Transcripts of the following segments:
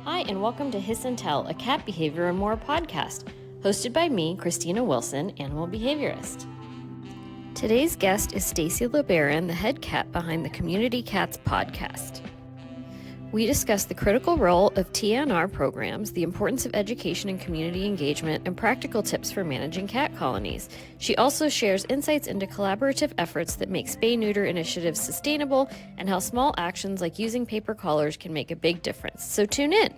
Hi, and welcome to Hiss and Tell, a cat behavior and more podcast, hosted by me, Christina Wilson, animal behaviorist. Today's guest is Stacy LeBaron, the head cat behind the Community Cats podcast. We discuss the critical role of TNR programs, the importance of education and community engagement, and practical tips for managing cat colonies. She also shares insights into collaborative efforts that make spay-neuter initiatives sustainable and how small actions like using paper collars can make a big difference. So tune in.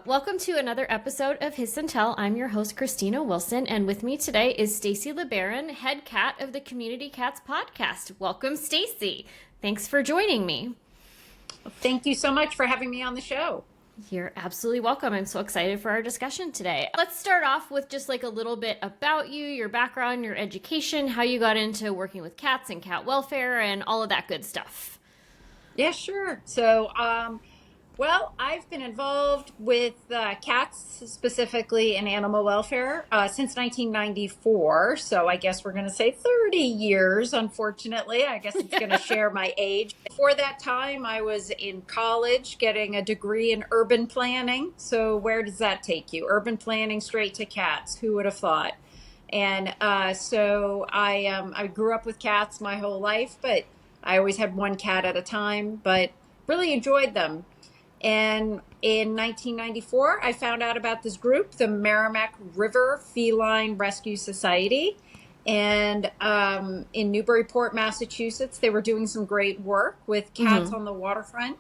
Welcome to another episode of Hiss and Tell. I'm your host, Christina Wilson, and with me today is Stacy LeBaron, head cat of the Community Cats podcast. Welcome, Stacy. Thanks for joining me. Thank you so much for having me on the show. You're absolutely welcome. I'm so excited for our discussion today. Let's start off with just like a little bit about you, your background, your education, how you got into working with cats and cat welfare and all of that good stuff. Yeah, sure. So, I've been involved with cats, specifically in animal welfare, since 1994. So I guess we're going to say 30 years, unfortunately. I guess it's going to share my age. Before that time, I was in college getting a degree in urban planning. So where does that take you? Urban planning straight to cats. Who would have thought? And so I grew up with cats my whole life, but I always had one cat at a time, but really enjoyed them. And in 1994, I found out about this group, the Merrimack River Feline Rescue Society. And in Newburyport, Massachusetts, they were doing some great work with cats on the waterfront.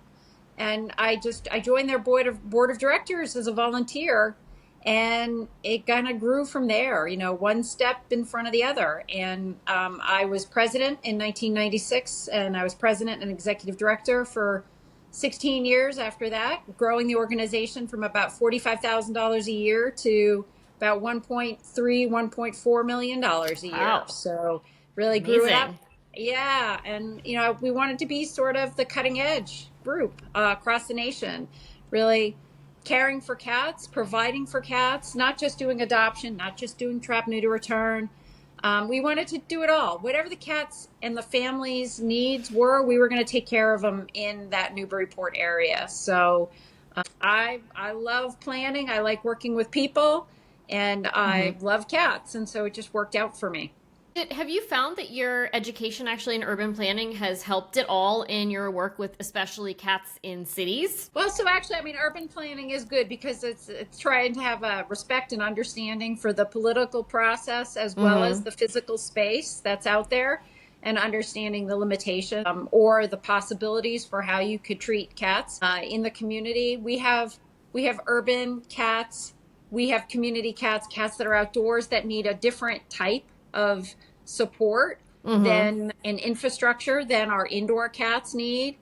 And I joined their board of directors as a volunteer. And it kind of grew from there, one step in front of the other. And I was president in 1996, and I was president and executive director for 16 years after that, growing the organization from about $45,000 a year to about $1.3, $1.4 million a year. Wow. So really grew it up. Yeah. And, we wanted to be sort of the cutting edge group across the nation, really caring for cats, providing for cats, not just doing adoption, not just doing trap-neuter-return. We wanted to do it all. Whatever the cats and the families' needs were, we were going to take care of them in that Newburyport area. So I love planning. I like working with people, and I love cats. And so it just worked out for me. Have you found that your education actually in urban planning has helped at all in your work with especially cats in cities? Well, so actually, urban planning is good because it's trying to have a respect and understanding for the political process as well as the physical space that's out there, and understanding the limitations or the possibilities for how you could treat cats in the community. We have urban cats, we have community cats that are outdoors that need a different type of support than an infrastructure than our indoor cats need.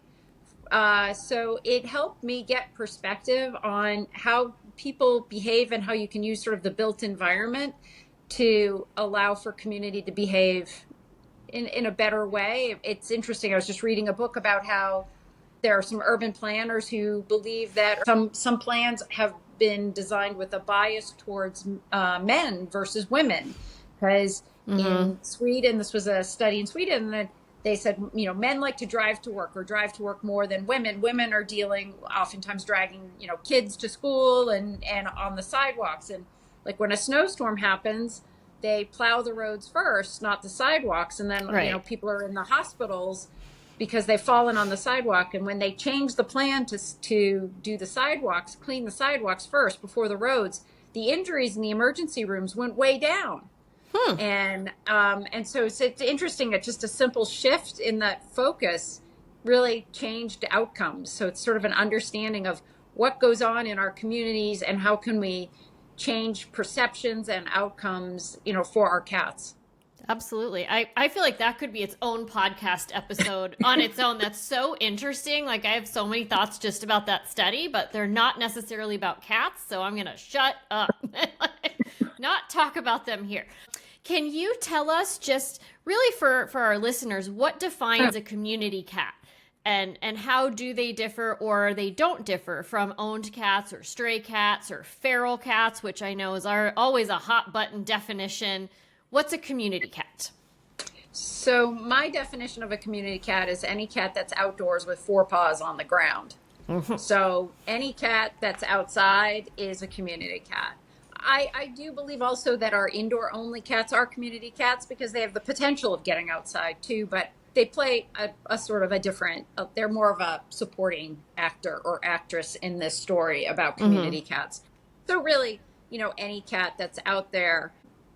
So it helped me get perspective on how people behave and how you can use sort of the built environment to allow for community to behave in a better way. It's interesting. I was just reading a book about how there are some urban planners who believe that some plans have been designed with a bias towards men versus women. Because in Sweden, this was a study in Sweden, that they said, men like to drive to work more than women. Women are oftentimes dragging, kids to school and on the sidewalks. And like when a snowstorm happens, they plow the roads first, not the sidewalks. And then, people are in the hospitals because they've fallen on the sidewalk. And when they changed the plan to do the sidewalks, clean the sidewalks first before the roads, the injuries in the emergency rooms went way down. And so it's interesting. It's just a simple shift in that focus really changed outcomes. So it's sort of an understanding of what goes on in our communities and how can we change perceptions and outcomes, for our cats. Absolutely. I feel like that could be its own podcast episode on its own. That's so interesting. Like I have so many thoughts just about that study, but they're not necessarily about cats. So I'm going to shut up and not talk about them here. Can you tell us just really for our listeners, what defines a community cat and how do they differ or they don't differ from owned cats or stray cats or feral cats, which I know is always a hot button definition. What's a community cat? So my definition of a community cat is any cat that's outdoors with four paws on the ground. So any cat that's outside is a community cat. I do believe also that our indoor only cats are community cats because they have the potential of getting outside too, but they play a sort of a different, they're more of a supporting actor or actress in this story about community cats. So really, any cat that's out there,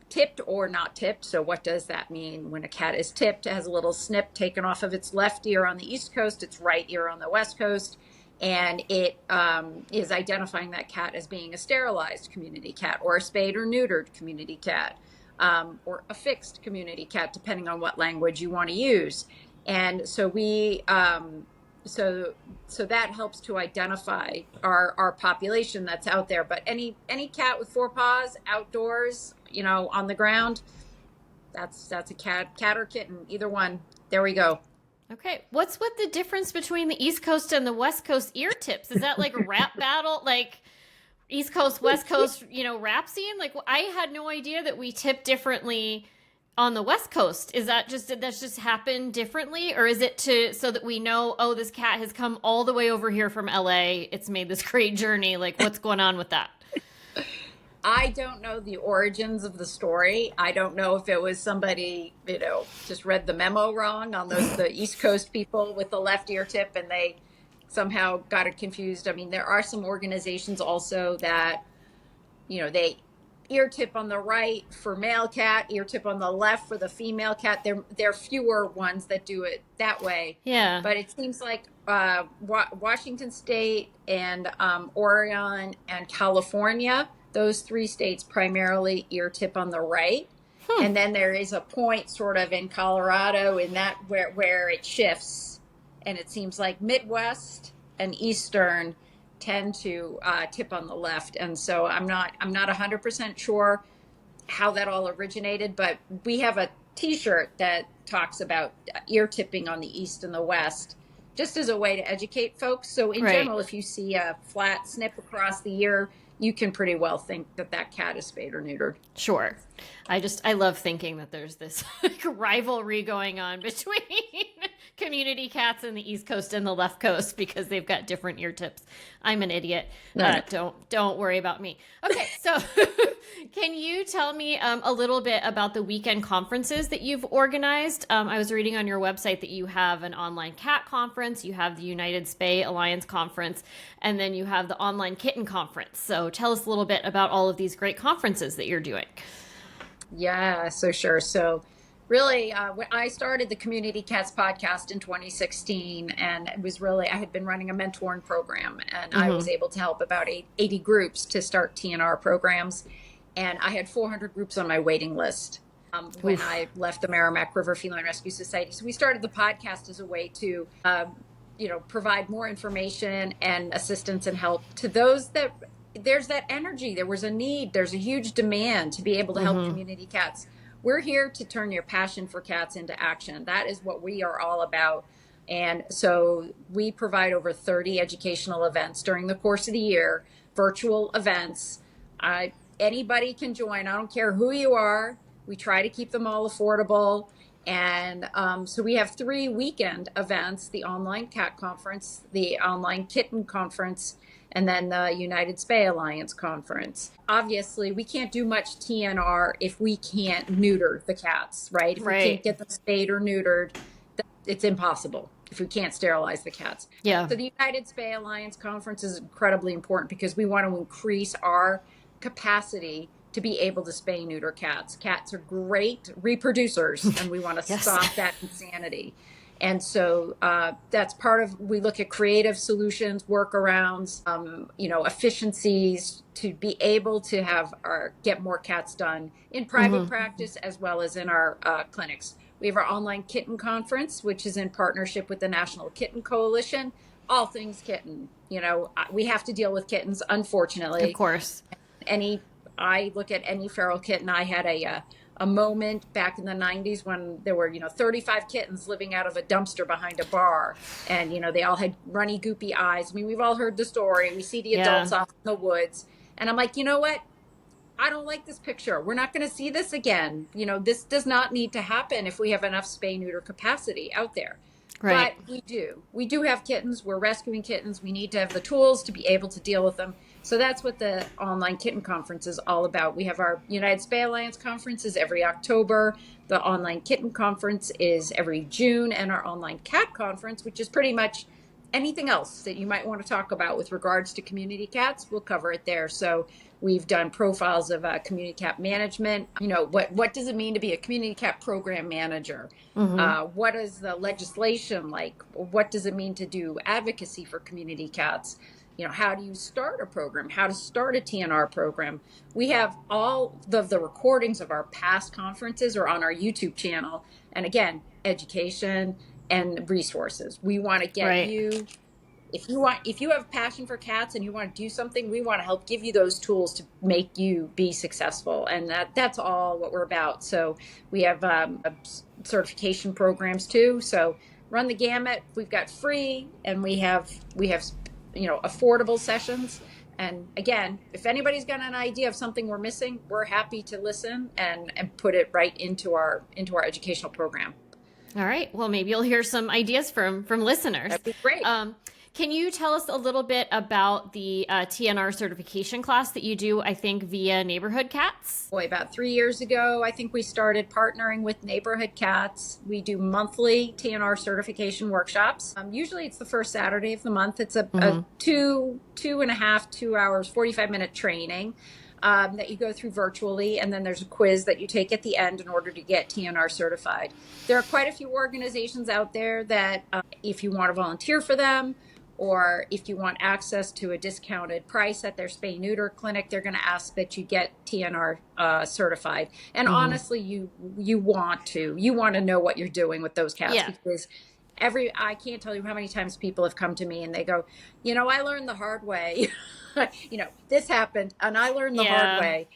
tipped or not tipped. So what does that mean? When a cat is tipped, it has a little snip taken off of its left ear on the East Coast, its right ear on the West Coast. And it is identifying that cat as being a sterilized community cat or a spayed or neutered community cat, or a fixed community cat, depending on what language you want to use. And so so that helps to identify our population that's out there. But any cat with four paws outdoors, on the ground, that's a cat or kitten, either one. There we go. Okay. What's with the difference between the East Coast and the West Coast ear tips? Is that like a rap battle? Like East Coast, West Coast, rap scene? Like I had no idea that we tip differently on the West Coast. Is that did that just happen differently? Or is it so that we know, oh, this cat has come all the way over here from LA. It's made this great journey. Like what's going on with that? I don't know the origins of the story. I don't know if it was somebody, just read the memo wrong on the East Coast people with the left ear tip and they somehow got it confused. I mean, there are some organizations also that, they ear tip on the right for male cat, ear tip on the left for the female cat. There are fewer ones that do it that way. Yeah. But it seems like Washington State and Oregon and California, those three states primarily ear tip on the right. And then there is a point sort of in Colorado in that where it shifts. And it seems like Midwest and Eastern tend to tip on the left. And so I'm not 100% sure how that all originated, but we have a t-shirt that talks about ear tipping on the East and the West, just as a way to educate folks. So in general, if you see a flat snip across the ear, you can pretty well think that cat is spayed or neutered. Sure. I love thinking that there's this rivalry going on between community cats in the East Coast and the left coast because they've got different ear tips. I'm an idiot. Don't worry about me. Okay. So can you tell me a little bit about the weekend conferences that you've organized? I was reading on your website that you have an online cat conference, you have the United Spay Alliance conference, and then you have the online kitten conference. So tell us a little bit about all of these great conferences that you're doing. Yeah, so sure. So really, when I started the Community Cats podcast in 2016, and it was really, I had been running a mentoring program, and I was able to help about 80 groups to start TNR programs. And I had 400 groups on my waiting list when I left the Merrimack River Feline Rescue Society. So we started the podcast as a way to, provide more information and assistance and help to those that there's that energy. There was a need. There's a huge demand to be able to help community cats. We're here to turn your passion for cats into action. That is what we are all about. And so we provide over 30 educational events during the course of the year, virtual events. Anybody can join. I don't care who you are. We try to keep them all affordable. And so we have 3 weekend events, the online cat conference, the online kitten conference, and then the United Spay Alliance conference. Obviously, we can't do much TNR if we can't neuter the cats, right? If we can't get them spayed or neutered, it's impossible if we can't sterilize the cats. Yeah. So the United Spay Alliance conference is incredibly important because we want to increase our capacity to be able to spay neuter cats. Cats are great reproducers, and we want to stop that insanity. And so that's part of, we look at creative solutions, workarounds, efficiencies to be able to get more cats done in private practice as well as in our clinics. We have our online kitten conference, which is in partnership with the National Kitten Coalition. All things kitten. We have to deal with kittens, unfortunately. Of course. I look at any feral kitten. I had a moment back in the 90s when there were 35 kittens living out of a dumpster behind a bar, and they all had runny goopy eyes. I mean, we've all heard the story. We see the adults off in the woods, and I'm like, you know what, I don't like this picture. We're not going to see this again. This does not need to happen if we have enough spay neuter capacity out there. Right. But we do. We do have kittens. We're rescuing kittens. We need to have the tools to be able to deal with them. So that's what the online kitten conference is all about. We have our United Spay Alliance conferences every October. The online kitten conference is every June, and our online cat conference, which is pretty much anything else that you might want to talk about with regards to community cats, we'll cover it there. So we've done profiles of community cat management. What does it mean to be a community cat program manager? What is the legislation like? What does it mean to do advocacy for community cats? How do you start a program? How to start a TNR program? We have all of the recordings of our past conferences are on our YouTube channel. And again, education and resources. We want to get you, if you have passion for cats and you want to do something, we want to help give you those tools to make you be successful. And that's all what we're about. So we have certification programs too. So run the gamut. We've got free, and we have affordable sessions. And again, if anybody's got an idea of something we're missing, we're happy to listen and put it right into our educational program. All right. Well, maybe you'll hear some ideas from listeners. That'd be great. Can you tell us a little bit about the TNR certification class that you do, I think, via Neighborhood Cats? Boy, about 3 years ago, I think we started partnering with Neighborhood Cats. We do monthly TNR certification workshops. Usually it's the first Saturday of the month. It's a 2 hours, 45-minute training. That you go through virtually, and then there's a quiz that you take at the end in order to get TNR certified. There are quite a few organizations out there that if you want to volunteer for them, or if you want access to a discounted price at their spay-neuter clinic, they're going to ask that you get TNR certified. And honestly, you want to know what you're doing with those cats, because I can't tell you how many times people have come to me and they go, I learned the hard way. This happened and I learned the hard way.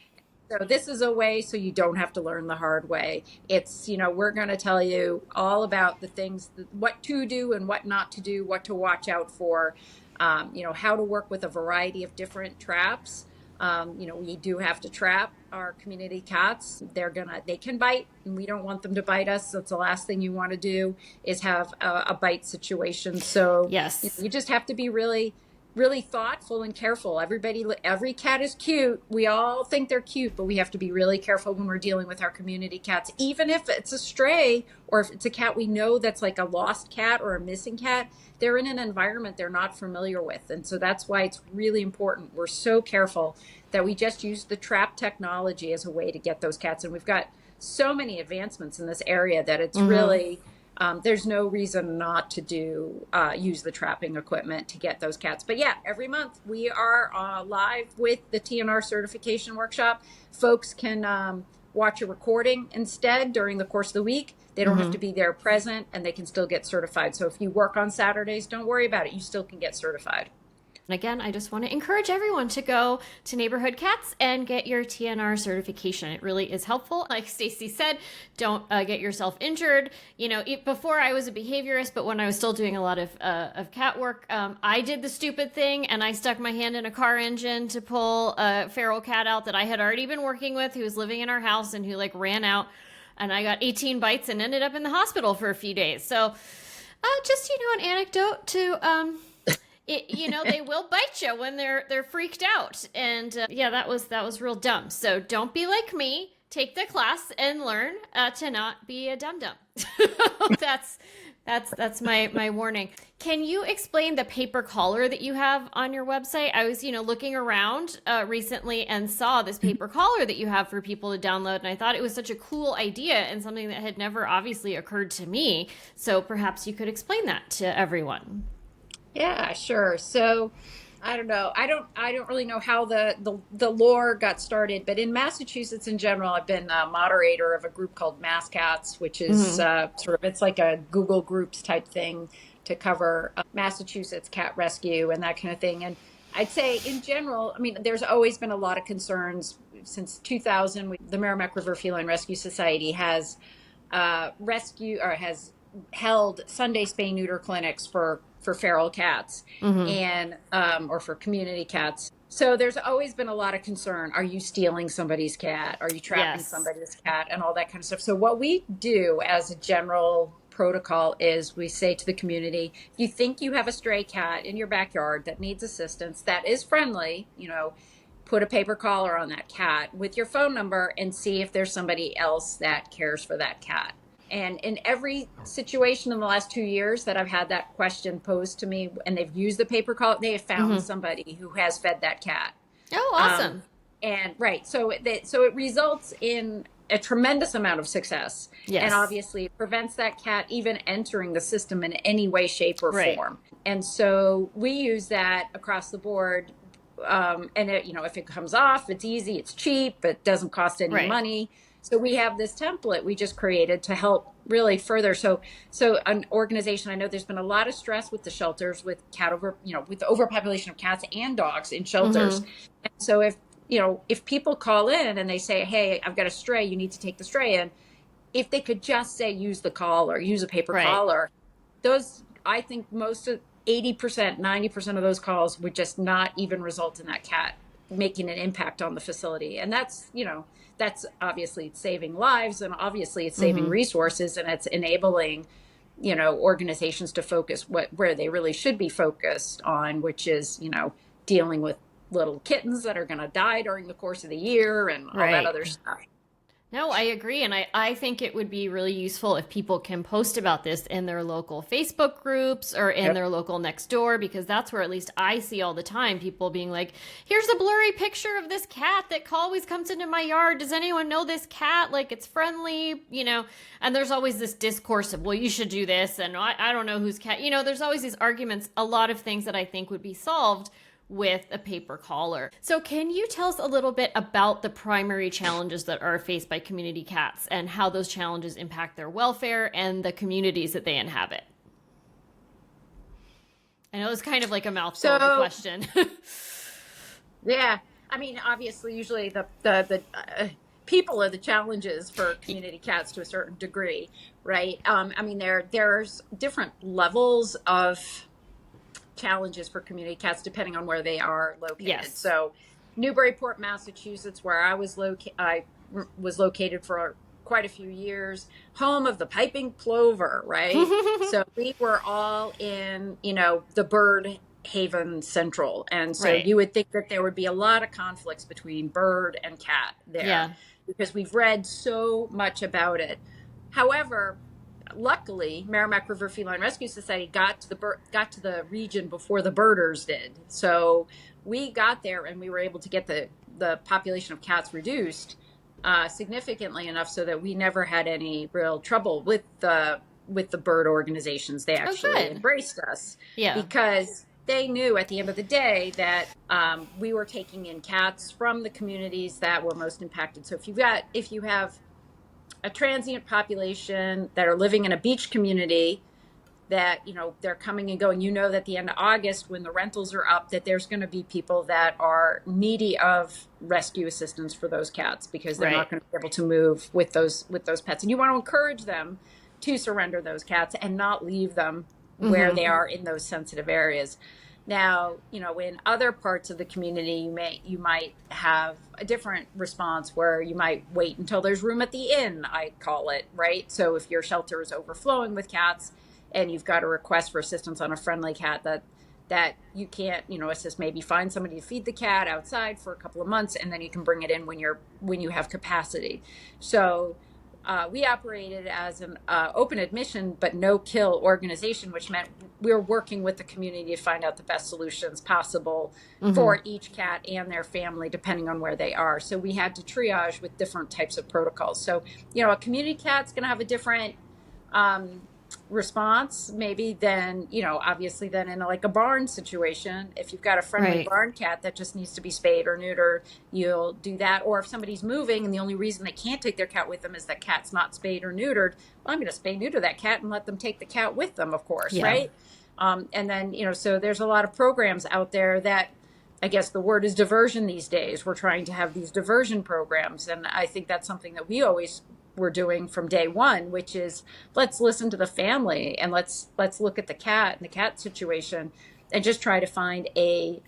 So this is a way so you don't have to learn the hard way. It's, we're going to tell you all about the things, what to do and what not to do, what to watch out for, how to work with a variety of different traps. We do have to trap our community cats. They can bite, and we don't want them to bite us. That's the last thing you want to do, is have a bite situation. So yes, you just have to be really, really thoughtful and careful. Every cat is cute. We all think they're cute, but we have to be really careful when we're dealing with our community cats, even if it's a stray or if it's a cat we know that's like a lost cat or a missing cat. They're in an environment they're not familiar with. And so that's why it's really important. We're so careful that we just use the trap technology as a way to get those cats. And we've got so many advancements in this area that it's really, there's no reason not to use the trapping equipment to get those cats. But yeah, every month we are live with the TNR certification workshop. Folks can watch a recording instead during the course of the week. They don't have to be there present, and they can still get certified. So if you work on Saturdays, don't worry about it. You still can get certified. And again, I just want to encourage everyone to go to Neighborhood Cats and get your TNR certification. It really is helpful. Like Stacy said, don't get yourself injured. Before I was a behaviorist, but when I was still doing a lot of cat work, I did the stupid thing and I stuck my hand in a car engine to pull a feral cat out that I had already been working with, who was living in our house and who ran out. And I got 18 bites and ended up in the hospital for a few days. So just, an anecdote to... they will bite you when they're freaked out. And that was real dumb. So don't be like me. Take the class and learn to not be a dum-dum. That's my warning. Can you explain the paper collar that you have on your website? I was, looking around recently and saw this paper collar that you have for people to download. And I thought it was such a cool idea and something that had never obviously occurred to me. So perhaps you could explain that to everyone. Yeah, sure. So I don't know. I don't really know how the lore got started, but in Massachusetts in general, I've been a moderator of a group called Mass Cats, which is it's like a Google Groups type thing to cover Massachusetts cat rescue and that kind of thing. And I'd say in general, there's always been a lot of concerns since 2000. The Merrimack River Feline Rescue Society has has held Sunday spay-neuter clinics for feral cats and or for community cats. So there's always been a lot of concern. Are you stealing somebody's cat? Are you trapping Yes. somebody's cat and all that kind of stuff? So what we do as a general protocol is we say to the community, if you think you have a stray cat in your backyard that needs assistance, that is friendly, put a paper collar on that cat with your phone number and see if there's somebody else that cares for that cat. And in every situation in the last 2 years that I've had that question posed to me and they've used the paper collar, they have found somebody who has fed that cat. Oh, awesome. And right. So it results in a tremendous amount of success. Yes. And obviously it prevents that cat even entering the system in any way, shape, or form. And so we use that across the board. And if it comes off, it's easy, it's cheap, it doesn't cost any money. So we have this template we just created to help really further. So an organization, I know there's been a lot of stress with the shelters with with the overpopulation of cats and dogs in shelters. And so if people call in and they say, hey, I've got a stray, you need to take the stray in, if they could just say, use the collar, use a paper collar, I think most of 80%, 90% of those calls would just not even result in that cat making an impact on the facility. And that's obviously saving lives, and obviously it's saving resources, and it's enabling, organizations to focus where they really should be focused on, which is, dealing with little kittens that are going to die during the course of the year and all that other stuff. No, I agree. And I think it would be really useful if people can post about this in their local Facebook groups or in their local next door, because that's where at least I see all the time people being like, here's a blurry picture of this cat that always comes into my yard. Does anyone know this cat? Like, it's friendly, and there's always this discourse of, well, you should do this. And I don't know whose cat, there's always these arguments, a lot of things that I think would be solved with a paper collar. So can you tell us a little bit about the primary challenges that are faced by community cats and how those challenges impact their welfare and the communities that they inhabit? I know it's kind of like a mouthful of a question. Yeah. I mean, obviously, usually the people are the challenges for community cats to a certain degree, right? I mean, there's different levels of challenges for community cats depending on where they are located. Yes. So Newburyport, Massachusetts, where I was located for quite a few years, home of the piping plover, right? So we were all in, the bird haven central. And so you would think that there would be a lot of conflicts between bird and cat there because we've read so much about it. However, luckily, Merrimack River Feline Rescue Society got to the region before the birders did. So we got there and we were able to get the population of cats reduced significantly enough so that we never had any real trouble with the bird organizations. They actually embraced us because they knew at the end of the day that we were taking in cats from the communities that were most impacted. So if you have a transient population that are living in a beach community that, they're coming and going, that at the end of August when the rentals are up, that there's going to be people that are needy of rescue assistance for those cats because they're not going to be able to move with those pets. And you want to encourage them to surrender those cats and not leave them where they are in those sensitive areas. Now, in other parts of the community, you might have a different response where you might wait until there's room at the inn, I call it, right? So if your shelter is overflowing with cats and you've got a request for assistance on a friendly cat that you can't, assist, maybe find somebody to feed the cat outside for a couple of months, and then you can bring it in when you have capacity. So we operated as an open admission but no kill organization, which meant we were working with the community to find out the best solutions possible for each cat and their family, depending on where they are. So we had to triage with different types of protocols. So, a community cat's going to have a different response maybe than, obviously than in a barn situation. If you've got a friendly barn cat that just needs to be spayed or neutered, you'll do that. Or if somebody's moving and the only reason they can't take their cat with them is that cat's not spayed or neutered, well, I'm going to spay neuter that cat and let them take the cat with them, of course, right? And then, so there's a lot of programs out there that, I guess the word is diversion these days. We're trying to have these diversion programs. And I think that's something that we always were doing from day one, which is let's listen to the family and let's look at the cat and the cat situation and just try to find a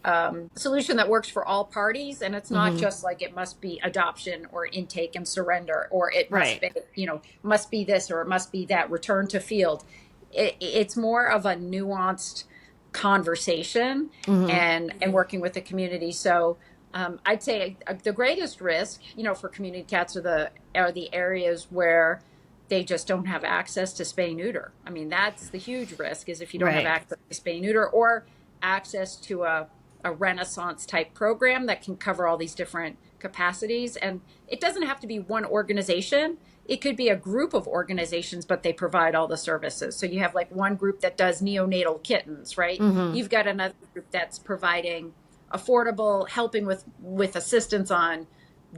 solution that works for all parties. And it's not just like it must be adoption or intake and surrender, or it must be, must be this or it must be that, return to field. It's more of a nuanced conversation and working with the community. So I'd say the greatest risk, for community cats are the areas where they just don't have access to spay neuter. I mean, that's the huge risk, is if you don't have access to spay neuter or access to a Renaissance type program that can cover all these different capacities. And it doesn't have to be one organization. It could be a group of organizations, but they provide all the services. So you have like one group that does neonatal kittens, right? You've got another group that's providing affordable, helping with assistance on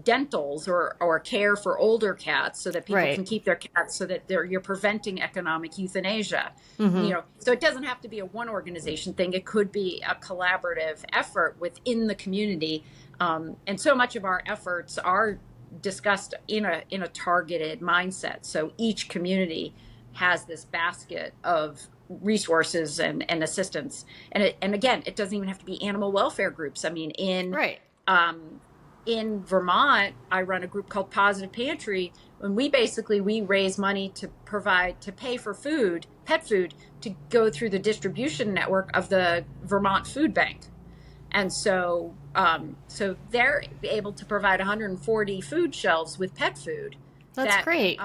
dentals or care for older cats, so that people can keep their cats, so that you're preventing economic euthanasia. So it doesn't have to be a one organization thing. It could be a collaborative effort within the community. And so much of our efforts are discussed in a targeted mindset. So each community has this basket of resources and assistance. And again, it doesn't even have to be animal welfare groups. I mean, in Vermont, I run a group called Positive Pantry, and we raise money to pay for food, pet food, to go through the distribution network of the Vermont Food Bank. And so they're able to provide 140 food shelves with pet food. That's great.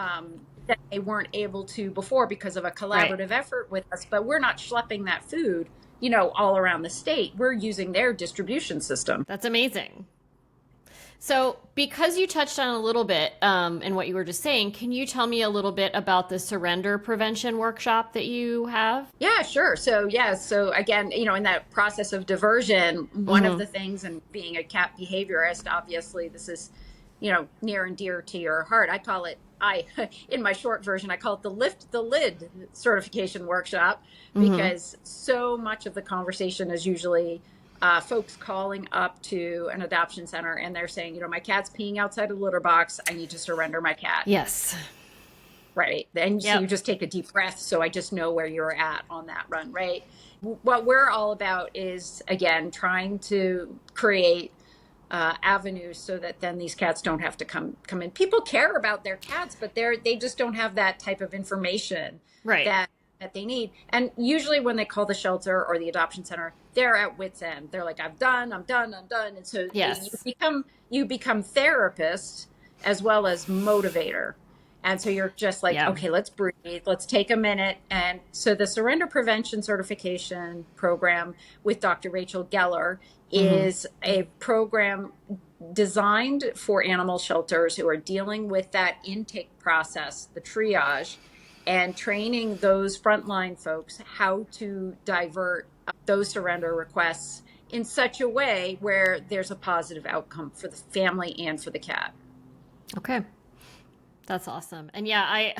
That they weren't able to before because of a collaborative effort with us. But we're not schlepping that food, all around the state. We're using their distribution system. That's amazing. So because you touched on a little bit in what you were just saying, can you tell me a little bit about the surrender prevention workshop that you have? Yeah, sure. So again, in that process of diversion, one of the things, and being a cat behaviorist, obviously this is, near and dear to your heart. I call it, in my short version, I call it the Lift the Lid certification workshop, because so much of the conversation is usually folks calling up to an adoption center and they're saying, my cat's peeing outside of the litter box. I need to surrender my cat. Yes. Right. And so you just take a deep breath. So I just know where you're at on that run. Right. What we're all about is, again, trying to create avenues so that then these cats don't have to come in. People care about their cats, but they just don't have that type of information that they need. And usually when they call the shelter or the adoption center, they're at wit's end. They're like, I'm done. And so you become therapist as well as motivator. And so you're just like, okay, let's breathe. Let's take a minute. And so the Surrender Prevention Certification Program with Dr. Rachel Geller is a program designed for animal shelters who are dealing with that intake process, the triage, and training those frontline folks how to divert those surrender requests in such a way where there's a positive outcome for the family and for the cat. Okay. That's awesome. And I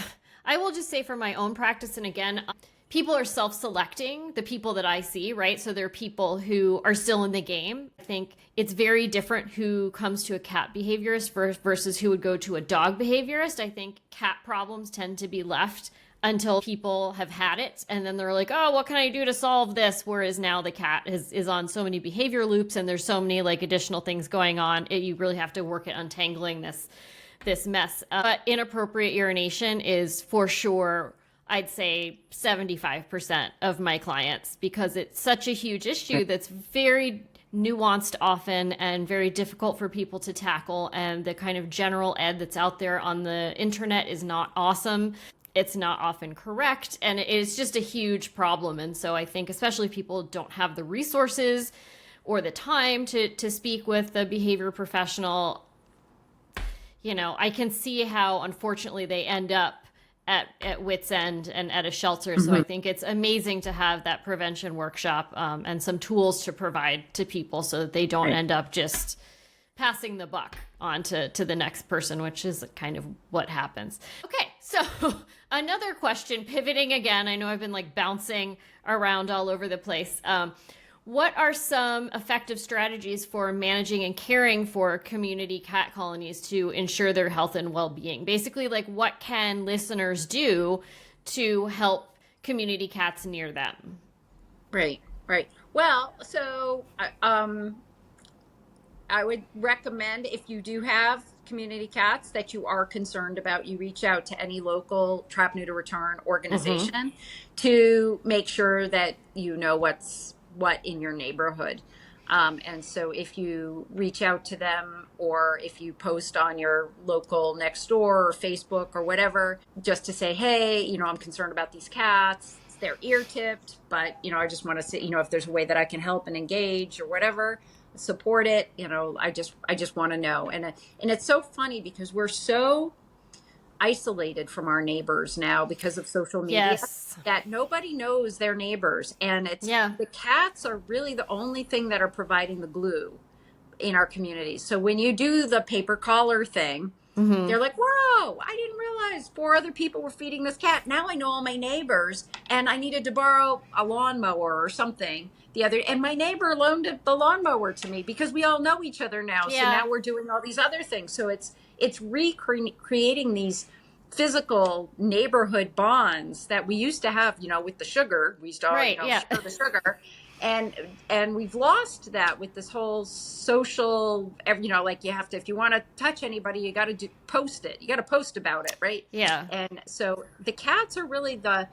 will just say, for my own practice, and again, people are self-selecting the people that I see, right? So there are people who are still in the game. I think it's very different who comes to a cat behaviorist versus who would go to a dog behaviorist. I think cat problems tend to be left until people have had it, and then they're like, oh, what can I do to solve this? Whereas now the cat is on so many behavior loops, and there's so many additional things going on. You really have to work at untangling this mess. But inappropriate urination is for sure, I'd say 75% of my clients, because it's such a huge issue that's very nuanced often and very difficult for people to tackle. And the kind of general ed that's out there on the internet is not awesome. It's not often correct, and it's just a huge problem. And so I think especially if people don't have the resources or the time to speak with the behavior professional, I can see how unfortunately they end up at wit's end and at a shelter. So I think it's amazing to have that prevention workshop and some tools to provide to people so that they don't end up just passing the buck on to the next person, which is kind of what happens. Okay, so another question, pivoting again. I know I've been bouncing around all over the place. What are some effective strategies for managing and caring for community cat colonies to ensure their health and well-being? Basically, what can listeners do to help community cats near them? Right. Well, so I would recommend, if you do have community cats that you are concerned about, you reach out to any local Trap-Neuter-Return Mm-hmm. organization to make sure that you know what's what in your neighborhood. And so if you reach out to them, or if you post on your local next door or Facebook or whatever, just to say, hey, I'm concerned about these cats. They're ear tipped, but I just want to say, if there's a way that I can help and engage or whatever, support it. I just want to know. And it's so funny because we're so isolated from our neighbors now because of social media, Yes. that nobody knows their neighbors, and it's Yeah. the cats are really the only thing that are providing the glue in our communities. So when you do the paper collar thing, Mm-hmm. they're like, whoa, I didn't realize four other people were feeding this cat. Now I know all my neighbors, and I needed to borrow a lawnmower or something and my neighbor loaned the lawnmower to me because we all know each other now. So Yeah. now we're doing all these other things. So it's recreating these physical neighborhood bonds that we used to have, with the sugar. We used to all, Right. Yeah. share the sugar. And we've lost that with this whole social, like you have to, if you want to touch anybody, you got to post it. You got to post about it, right? Yeah. And so the cats are really the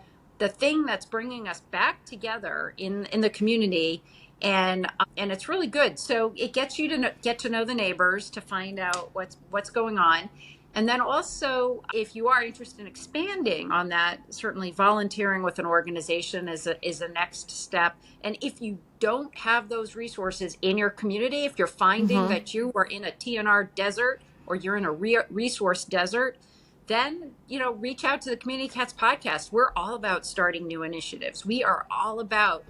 thing that's bringing us back together in the community, and it's really good. So it gets you to get to know the neighbors, to find out what's going on. And then also, if you are interested in expanding on that, certainly volunteering with an organization is a next step. And if you don't have those resources in your community, if you're finding Mm-hmm. that you are in a TNR desert, or you're in a resource desert, then reach out to the Community Cats podcast. We're all about starting new initiatives. We are all about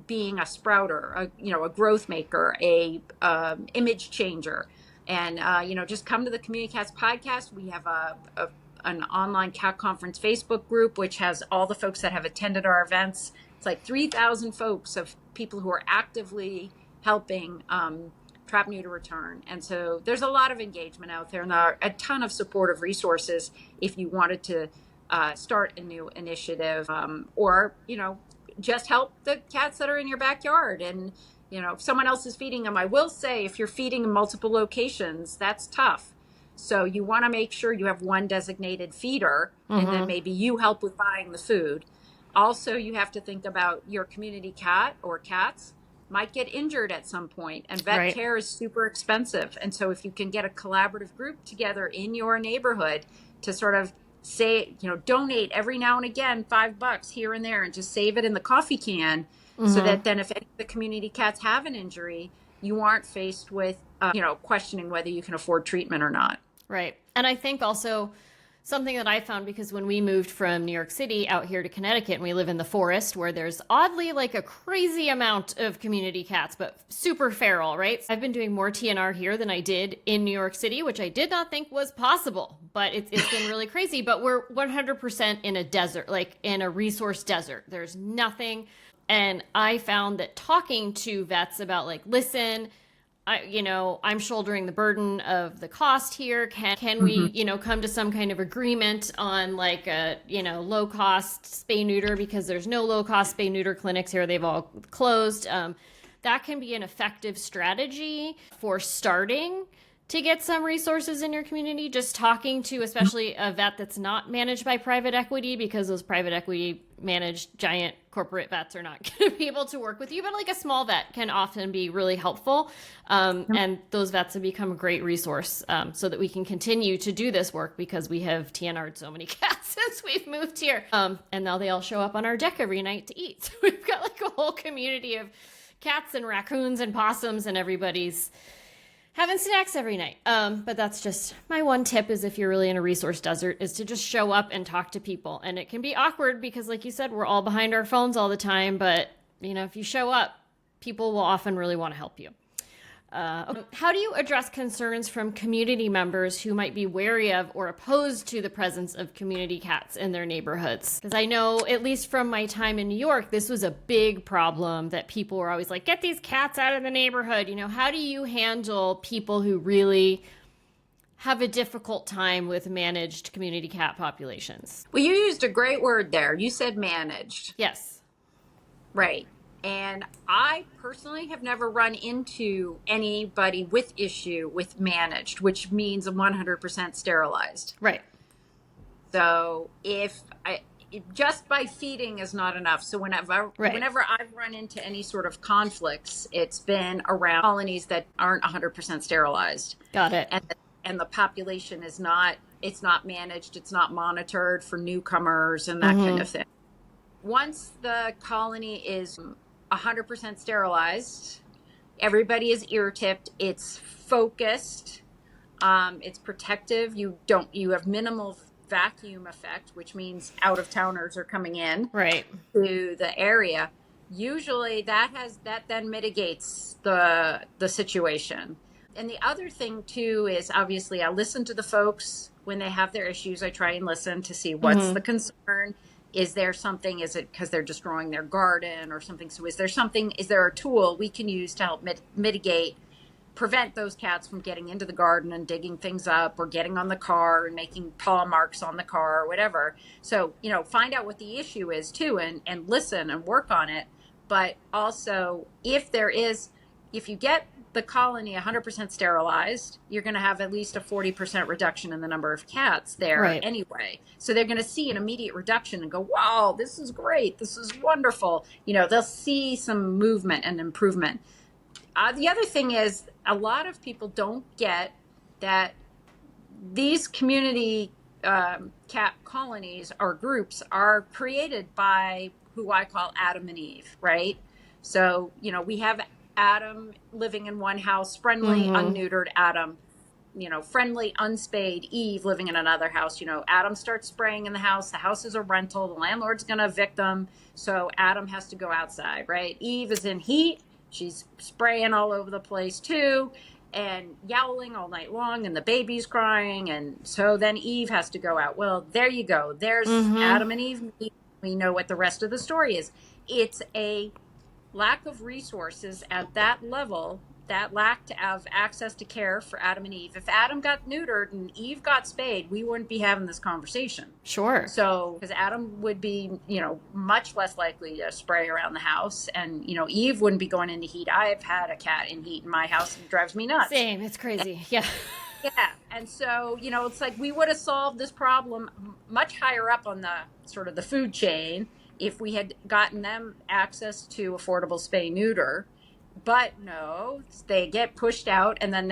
being a sprouter, a growth maker, a image changer. And just come to the Community Cats podcast. We have an online cat conference Facebook group, which has all the folks that have attended our events. It's like 3,000 folks of people who are actively helping Trap-Neuter-Return. And so there's a lot of engagement out there, and there are a ton of supportive resources if you wanted to start a new initiative, or just help the cats that are in your backyard. And if someone else is feeding them, I will say, if you're feeding in multiple locations, that's tough. So you want to make sure you have one designated feeder, and then Mm-hmm. maybe you help with buying the food. Also, you have to think about your community cat or cats might get injured at some point, and vet Right. care is super expensive. And so if you can get a collaborative group together in your neighborhood to sort of say, donate every now and again, $5 here and there, and just save it in the coffee can, so Mm-hmm. that then if any of the community cats have an injury, you aren't faced with, questioning whether you can afford treatment or not. Right. And I think also something that I found, because when we moved from New York City out here to Connecticut, and we live in the forest where there's oddly like a crazy amount of community cats, but super feral, right? I've been doing more TNR here than I did in New York City, which I did not think was possible, but it's been really crazy. But we're 100% in a desert, like in a resource desert. There's nothing. And I found that talking to vets about, like, listen, I'm shouldering the burden of the cost here. Can we, Mhm. come to some kind of agreement on like a, low cost spay neuter, because there's no low cost spay neuter clinics here. They've all closed. That can be an effective strategy for starting to get some resources in your community. Just talking to, especially a vet that's not managed by private equity, because those private equity managed giant corporate vets are not going to be able to work with you. But like a small vet can often be really helpful. And those vets have become a great resource, so that we can continue to do this work, because we have TNR'd so many cats since we've moved here. And now they all show up on our deck every night to eat. So we've got like a whole community of cats and raccoons and possums, and everybody's having snacks every night. But that's just my one tip, is if you're really in a resource desert, is to just show up and talk to people. And it can be awkward because, like you said, we're all behind our phones all the time. But, if you show up, people will often really want to help you. Okay. How do you address concerns from community members who might be wary of or opposed to the presence of community cats in their neighborhoods? Because I know, at least from my time in New York, this was a big problem, that people were always like, get these cats out of the neighborhood. How do you handle people who really have a difficult time with managed community cat populations? Well, you used a great word there. You said managed. Yes. Right. And I personally have never run into anybody with issue with managed, which means 100% sterilized. Right. So just by feeding is not enough. So Right. whenever I've run into any sort of conflicts, it's been around colonies that aren't 100% sterilized. Got it. And the population is not, it's not managed, it's not monitored for newcomers and that kind of thing. Once the colony is 100% sterilized, everybody is ear tipped, it's focused, it's protective. You have minimal vacuum effect, which means out of towners are coming in to the area. Usually that then mitigates the situation. And the other thing too is, obviously I listen to the folks when they have their issues. I try and listen to see what's the concern. Is there something, is it because they're destroying their garden or something? So is there a tool we can use to help prevent those cats from getting into the garden and digging things up, or getting on the car and making paw marks on the car or whatever. So, find out what the issue is too, and listen and work on it. But also, if you get the colony 100% sterilized, you're going to have at least a 40% reduction in the number of cats there anyway. So they're going to see an immediate reduction and go, wow, this is great. This is wonderful. They'll see some movement and improvement. The other thing is, a lot of people don't get that these community cat colonies or groups are created by who I call Adam and Eve, right? So, we have Adam living in one house, friendly, unneutered Adam, friendly, unspayed Eve living in another house. Adam starts spraying in the house is a rental, the landlord's going to evict them, so Adam has to go outside, right? Eve is in heat. She's spraying all over the place too, and yowling all night long, and the baby's crying. And so then Eve has to go out. Well, there you go. There's Adam and Eve. We know what the rest of the story is. It's a lack of resources at that level, that lack of access to care for Adam and Eve. If Adam got neutered and Eve got spayed, we wouldn't be having this conversation. Sure. So, because Adam would be, much less likely to spray around the house, and, Eve wouldn't be going into heat. I've had a cat in heat in my house, and it drives me nuts. Same. It's crazy. Yeah. Yeah. And so, it's like we would have solved this problem much higher up on the sort of the food chain if we had gotten them access to affordable spay-neuter. But no, they get pushed out, and then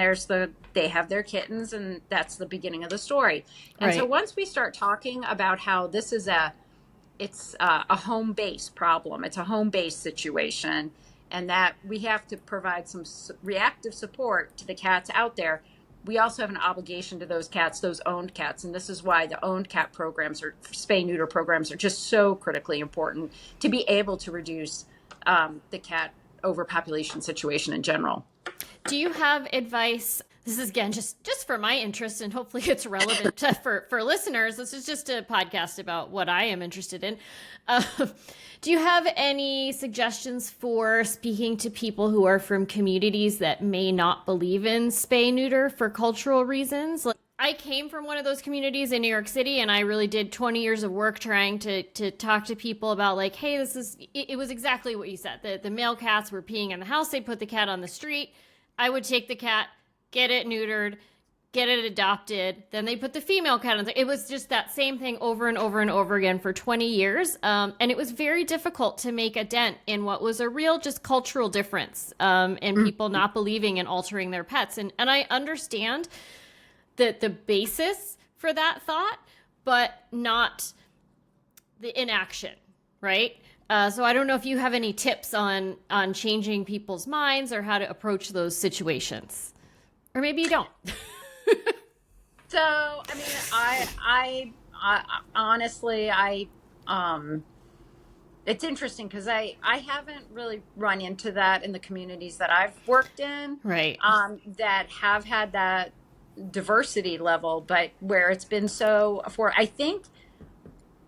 they have their kittens, and that's the beginning of the story. And so once we start talking about how this is it's a home-based problem, it's a home-based situation, and that we have to provide some reactive support to the cats out there, we also have an obligation to those cats, those owned cats. And this is why the owned cat programs or spay-neuter programs are just so critically important to be able to reduce the cat overpopulation situation in general. Do you have advice? This is, again, just for my interest, and hopefully it's relevant for listeners. This is just a podcast about what I am interested in. Do you have any suggestions for speaking to people who are from communities that may not believe in spay-neuter for cultural reasons? Like, I came from one of those communities in New York City, and I really did 20 years of work trying to talk to people about, like, hey, it was exactly what you said. The male cats were peeing in the house. They put the cat on the street. I would take the cat, get it neutered, get it adopted. Then they put the female cat on. It was just that same thing over and over and over again for 20 years. And it was very difficult to make a dent in what was a real just cultural difference in people not believing in altering their pets. And I understand the basis for that thought, but not the inaction, right? So I don't know if you have any tips on changing people's minds or how to approach those situations, or maybe you don't. So, I mean, I honestly, it's interesting because I haven't really run into that in the communities that I've worked in, right? That have had that diversity level, but where it's been so I think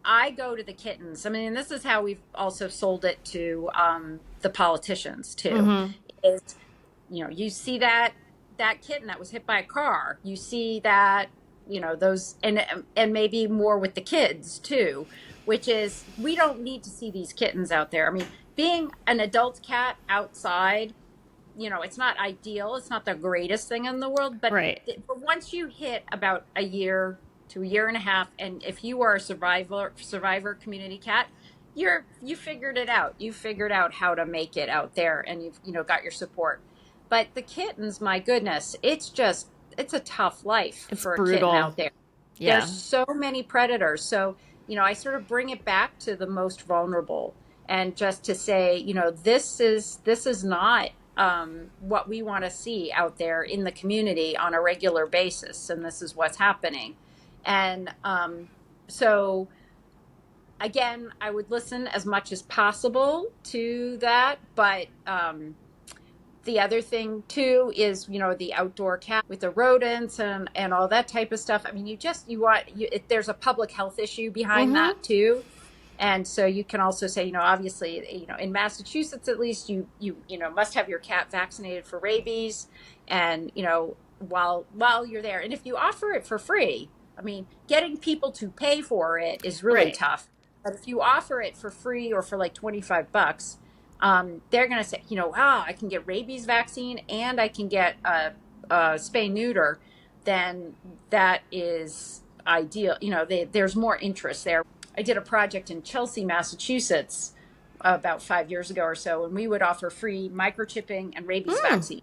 I go to the kittens. I mean, this is how we've also sold it to the politicians too. Is, you see that kitten that was hit by a car, you see that, those, and maybe more with the kids too, which is, we don't need to see these kittens out there. I mean, being an adult cat outside, it's not ideal. It's not the greatest thing in the world, but, Right. but once you hit about a year to a year and a half, and if you are a survivor community cat, you figured it out. You figured out how to make it out there, and you've got your support. But the kittens, my goodness, it's a tough life It's for a kitten brutal. out there. Yeah. There's so many predators. So, I sort of bring it back to the most vulnerable, and just to say, this is not what we want to see out there in the community on a regular basis, and this is what's happening. And so again, I would listen as much as possible to that, but the other thing too is, the outdoor cat with the rodents and all that type of stuff. I mean, there's a public health issue behind that too. And so you can also say, obviously, in Massachusetts, at least you must have your cat vaccinated for rabies. And, while you're there, and if you offer it for free, I mean, getting people to pay for it is really tough. But if you offer it for free or for like $25, they're going to say, I can get rabies vaccine and I can get a spay-neuter, then that is ideal. There's more interest there. I did a project in Chelsea, Massachusetts, about 5 years ago or so, and we would offer free microchipping and rabies vaccine,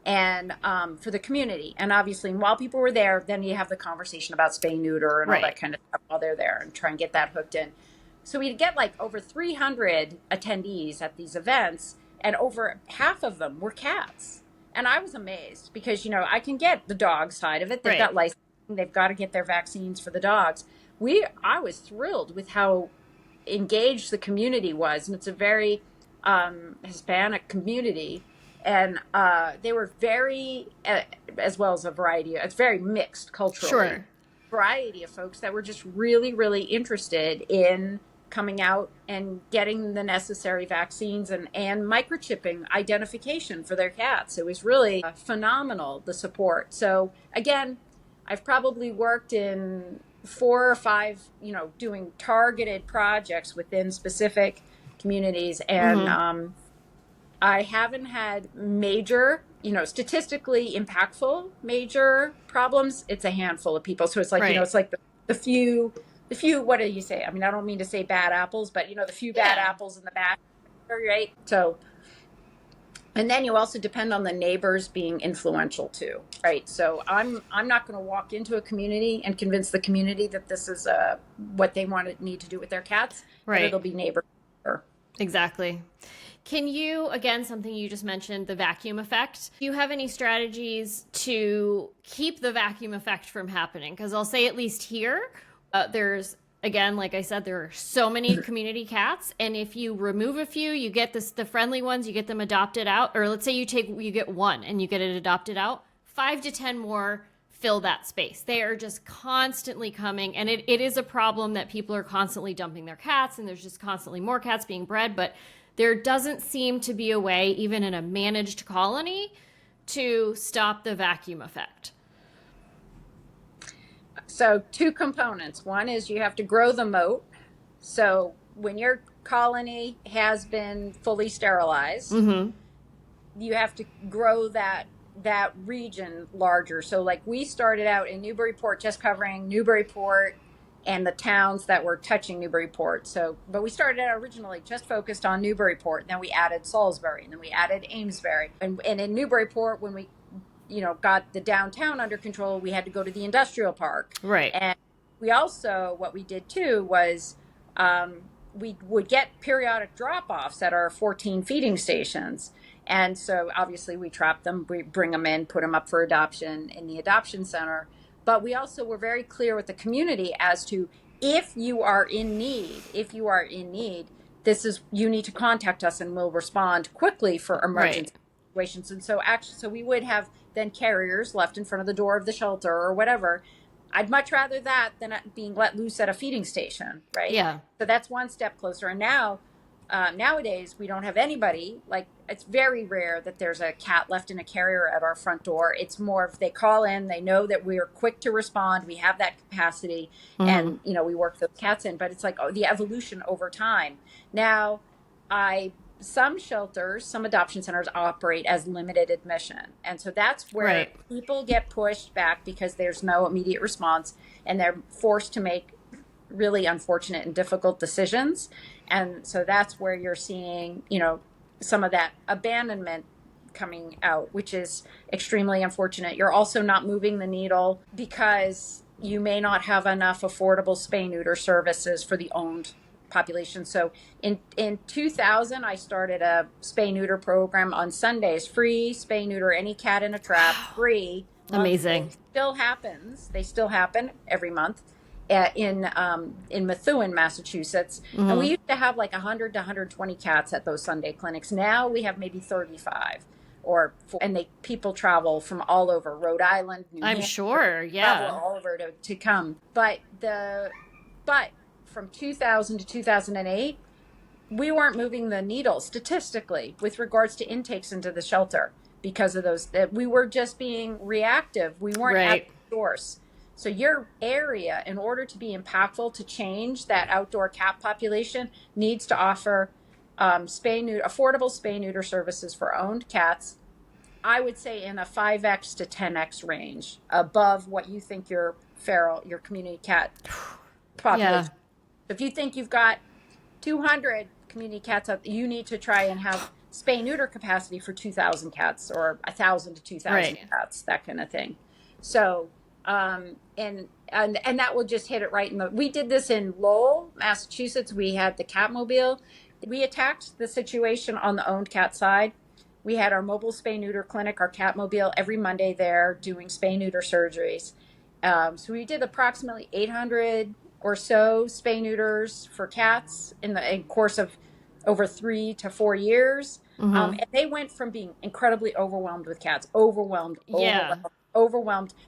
and for the community. And obviously, while people were there, then you have the conversation about spay-neuter and all that kind of stuff while they're there, and try and get that hooked in. So we'd get like over 300 attendees at these events, and over half of them were cats. And I was amazed because, I can get the dog side of it. They've got licensing. They've got to get their vaccines for the dogs. I was thrilled with how engaged the community was. And it's a very Hispanic community. And they were very, as well as it's very mixed culturally. Sure. Variety of folks that were just really, really interested in coming out and getting the necessary vaccines and microchipping identification for their cats. It was really phenomenal, the support. So again, I've probably worked in 4 or 5, doing targeted projects within specific communities. And I haven't had major, statistically impactful major problems. It's a handful of people. So it's like, it's like the few, what do you say? I mean, I don't mean to say bad apples, but the few bad apples in the back, right? So, and then you also depend on the neighbors being influential too, right? So I'm not going to walk into a community and convince the community that this is what they need to do with their cats. Right. But it'll be neighbor. Exactly. Can you, again, something you just mentioned, the vacuum effect. Do you have any strategies to keep the vacuum effect from happening? Because I'll say at least here, there's, again, like I said, there are so many community cats. And if you remove a few, you get the friendly ones, you get them adopted out. Or let's say you get one and you get it adopted out, 5 to 10 more fill that space. They are just constantly coming. And it is a problem that people are constantly dumping their cats, and there's just constantly more cats being bred. But there doesn't seem to be a way, even in a managed colony, to stop the vacuum effect. So 2 components. One is you have to grow the moat. So when your colony has been fully sterilized, you have to grow that region larger. So like we started out in Newburyport, just covering Newburyport and the towns that were touching Newburyport. So, but we started out originally just focused on Newburyport. Then we added Salisbury, and then we added Amesbury. And in Newburyport, when we, got the downtown under control, we had to go to the industrial park. Right. And we also, what we did too was we would get periodic drop-offs at our 14 feeding stations. And so obviously we trap them, we bring them in, put them up for adoption in the adoption center. But we also were very clear with the community as to if you are in need, you need to contact us and we'll respond quickly for emergency situations. And so we would have then carriers left in front of the door of the shelter or whatever. I'd much rather that than being let loose at a feeding station, right? Yeah. So that's one step closer. And now, nowadays, we don't have anybody. Like, it's very rare that there's a cat left in a carrier at our front door. It's more of they call in, they know that we're quick to respond, we have that capacity, and we work those cats in. But it's like the evolution over time. Now, some shelters, some adoption centers operate as limited admission. And so that's where Right. people get pushed back because there's no immediate response and they're forced to make really unfortunate and difficult decisions. And so that's where you're seeing, some of that abandonment coming out, which is extremely unfortunate. You're also not moving the needle because you may not have enough affordable spay-neuter services for the owned population. So in 2000, I started a spay-neuter program on Sundays, free spay-neuter any cat in a trap, free. Amazing. Still happens. They still happen every month in Methuen, Massachusetts. And we used to have like 100 to 120 cats at those Sunday clinics. Now we have maybe 35 and people travel from all over Rhode Island, New I'm Hampshire, sure. Yeah. travel all over to come. But from 2000 to 2008, we weren't moving the needle statistically with regards to intakes into the shelter because of those, that we were just being reactive. We weren't at the source. So your area, in order to be impactful to change that outdoor cat population, needs to offer affordable spay-neuter services for owned cats. I would say in a 5x to 10x range above what you think your community cat population. Yeah. If you think you've got 200 community cats out, you need to try and have spay-neuter capacity for 2,000 cats or 1,000 to 2,000 cats, that kind of thing. So, and that will just hit it right we did this in Lowell, Massachusetts. We had the Catmobile. We attacked the situation on the owned cat side. We had our mobile spay-neuter clinic, our Catmobile, every Monday there doing spay-neuter surgeries. So we did approximately 800 or so spay-neuters for cats in the course of over 3 to 4 years. And they went from being incredibly overwhelmed with cats, overwhelmed,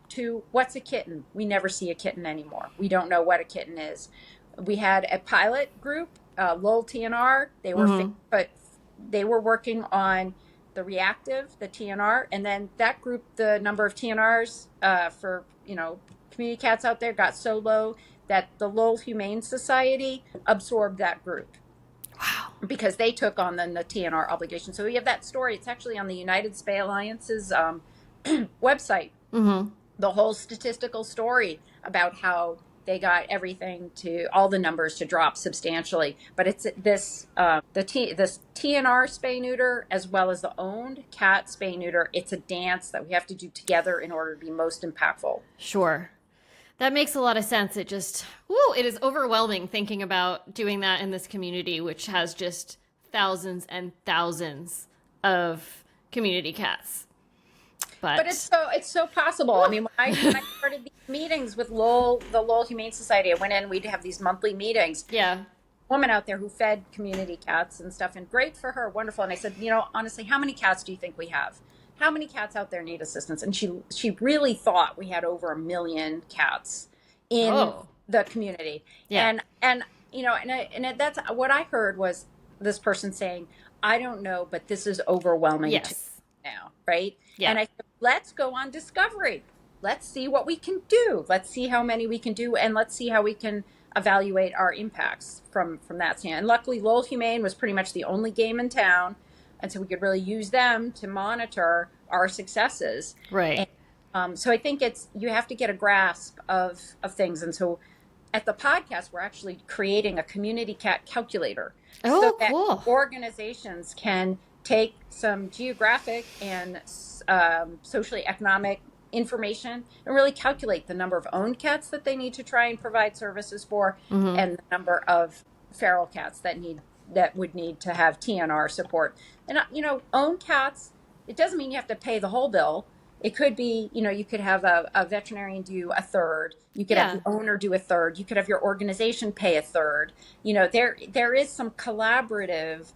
to what's a kitten? We never see a kitten anymore. We don't know what a kitten is. We had a pilot group, Lowell TNR. They were, but they were working on the reactive, the TNR, and then that group, the number of TNRs for community cats out there got so low that the Lowell Humane Society absorbed that group. Wow. Because they took on then the TNR obligation. So we have that story. It's actually on the United Spay Alliance's website. The whole statistical story about how they got all the numbers to drop substantially. But it's this this TNR spay neuter as well as the owned cat spay neuter. It's a dance that we have to do together in order to be most impactful. Sure. That makes a lot of sense. It is overwhelming thinking about doing that in this community, which has just thousands and thousands of community cats. But it's so possible. Woo! I mean, when I started these meetings with the Lowell Humane Society, I went in, we'd have these monthly meetings. Yeah. Woman out there who fed community cats and stuff, and great for her, wonderful. And I said, honestly, how many cats do you think we have? How many cats out there need assistance? And she really thought we had over 1 million cats in the community. Yeah. And that's what I heard was this person saying, I don't know, but this is overwhelming now, right? Yeah. And I said, let's go on discovery. Let's see what we can do. Let's see how many we can do, and let's see how we can evaluate our impacts from that stand. And luckily, Lowell Humane was pretty much the only game in town, and so we could really use them to monitor our successes. Right. And, so I think you have to get a grasp of things. And so at the podcast, we're actually creating a community cat calculator. Oh, so cool. That organizations can take some geographic and socially economic information and really calculate the number of owned cats that they need to try and provide services for, and the number of feral cats that would need to have TNR support. And owned cats, it doesn't mean you have to pay the whole bill. It could be, you could have a veterinarian do a third. You could have the owner do a third. You could have your organization pay a third. There is some collaborative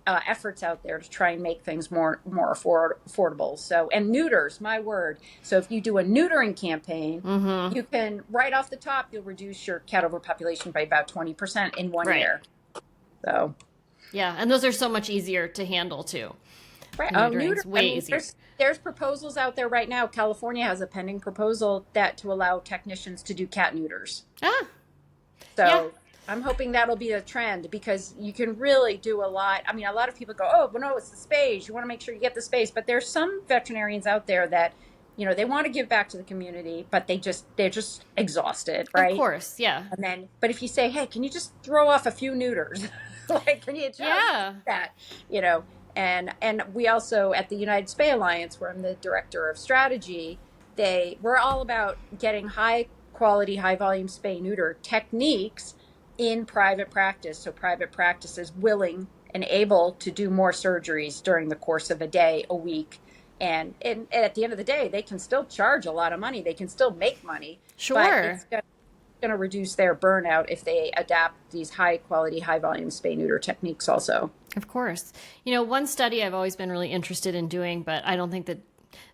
efforts out there to try and make things more affordable. So, and neuters, my word. So if you do a neutering campaign, you can, right off the top, you'll reduce your cat overpopulation by about 20% in 1 year. So. Yeah, and those are so much easier to handle too. Right. Neutering's way easier. There's proposals out there right now. California has a pending proposal to allow technicians to do cat neuters. Ah. So I'm hoping that'll be a trend, because you can really do a lot. I mean, a lot of people go, oh, well, no, it's the space. You want to make sure you get the space. But there's some veterinarians out there that, they want to give back to the community, but they're just exhausted, Of right? course, yeah. And then, but if you say, hey, can you just throw off a few neuters? Like, can you just Yeah. do that? And we also, at the United Spay Alliance, where I'm the director of strategy, we're all about getting high quality, high volume spay neuter techniques in private practice. So private practice is willing and able to do more surgeries during the course of a day, a week. And at the end of the day, they can still charge a lot of money. They can still make money. Sure. But it's going to reduce their burnout if they adapt these high quality, high volume spay neuter techniques also. Of course. One study I've always been really interested in doing, but I don't think that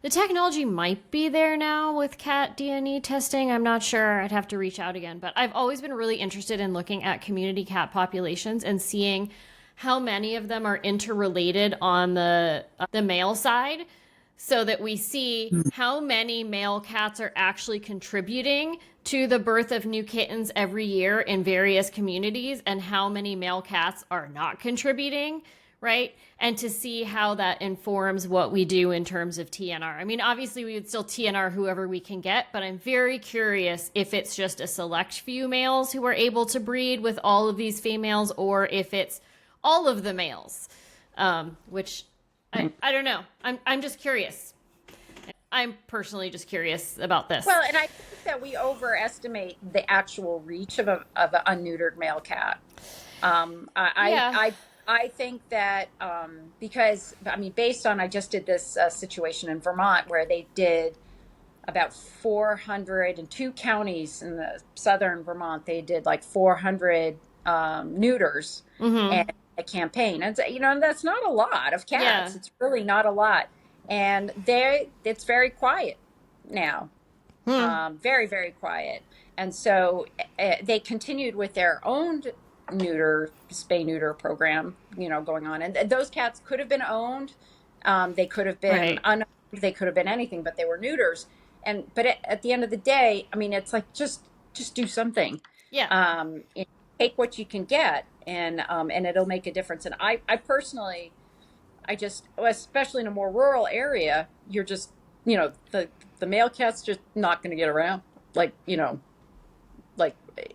the technology might be there now with cat DNA testing. I'm not sure. I'd have to reach out again. But I've always been really interested in looking at community cat populations and seeing how many of them are interrelated on the male side, so that we see how many male cats are actually contributing to the birth of new kittens every year in various communities, and how many male cats are not contributing, right? And to see how that informs what we do in terms of TNR. I mean, obviously we would still TNR whoever we can get, but I'm very curious if it's just a select few males who are able to breed with all of these females, or if it's all of the males, which I don't know. I'm just curious. I'm personally just curious about this. Well, and I think that we overestimate the actual reach of an unneutered male cat. I think that because, I mean, based on, I just did this situation in Vermont where they did about 402 counties in the southern Vermont. They did like 400 neuters and a campaign. And, that's not a lot of cats. Yeah. It's really not a lot. And it's very quiet now. Very, very quiet. And so they continued with their own spay neuter program, going on. And those cats could have been owned. They could have been unowned. They could have been anything, but they were neuters. But at the end of the day, I mean, it's like, just do something. Yeah. Take what you can get, and it'll make a difference. And I personally, especially in a more rural area, you're just, the male cat's just not going to get around. Like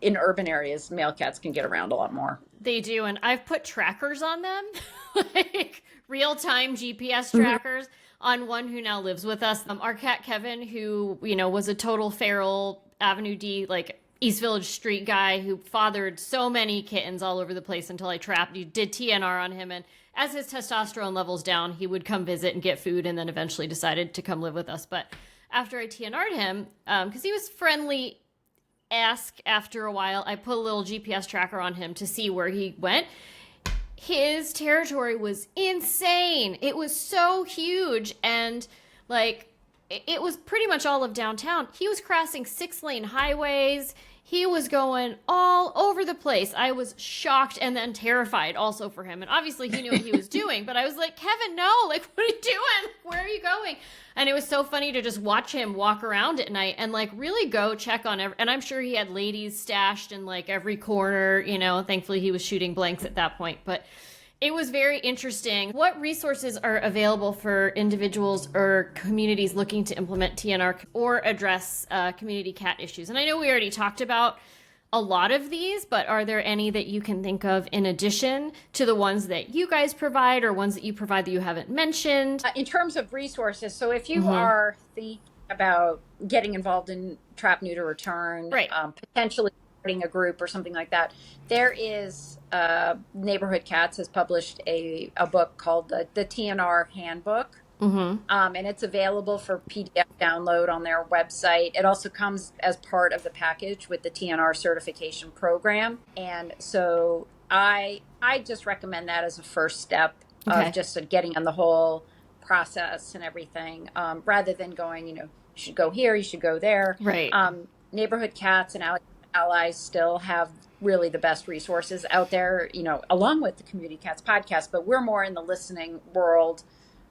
in urban areas, male cats can get around a lot more. They do. And I've put trackers on them, like real-time GPS trackers on one who now lives with us. Our cat, Kevin, who, was a total feral Avenue D, like East Village street guy who fathered so many kittens all over the place until I did TNR on him. And as his testosterone levels down, he would come visit and get food, and then eventually decided to come live with us. But after I TNR'd him, because he was friendly after a while, I put a little GPS tracker on him to see where he went. His territory was insane. It was so huge. And like, it was pretty much all of downtown. He was crossing 6-lane highways. He was going all over the place. I was shocked and then terrified also for him. And obviously he knew what he was doing, but I was like, Kevin, no, like, what are you doing? Where are you going? And it was so funny to just watch him walk around at night and like really go check on and I'm sure he had ladies stashed in like every corner, thankfully he was shooting blanks at that point, but it was very interesting. What resources are available for individuals or communities looking to implement TNR or address community cat issues? And I know we already talked about a lot of these, but are there any that you can think of in addition to the ones that you guys provide or ones that you provide that you haven't mentioned? In terms of resources, so if you are thinking about getting involved in Trap-Neuter-Return, potentially starting a group or something like that, there is Neighborhood Cats has published a book called the TNR Handbook. And it's available for PDF download on their website. It also comes as part of the package with the TNR certification program. And so I just recommend that as a first step of just getting on the whole process and everything, rather than going, you should go here, you should go there. Right. Neighborhood Cats and Allies still have really the best resources out there, along with the Community Cats podcast, but we're more in the listening world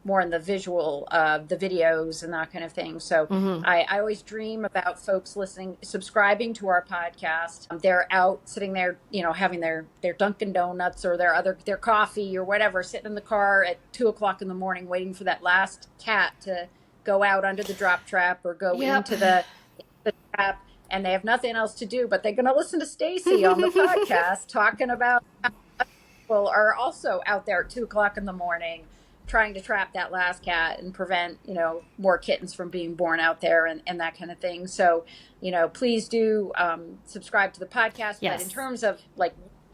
more in the visual, the videos and that kind of thing. So I always dream about folks listening, subscribing to our podcast. They're out sitting there, having their Dunkin' Donuts or their coffee or whatever, sitting in the car at 2:00 in the morning, waiting for that last cat to go out under the drop trap or go into the trap. And they have nothing else to do, but they're going to listen to Stacy on the podcast talking about how people are also out there at 2:00 in the morning trying to trap that last cat and prevent, more kittens from being born out there and that kind of thing. So, please do subscribe to the podcast. Yes. But in terms of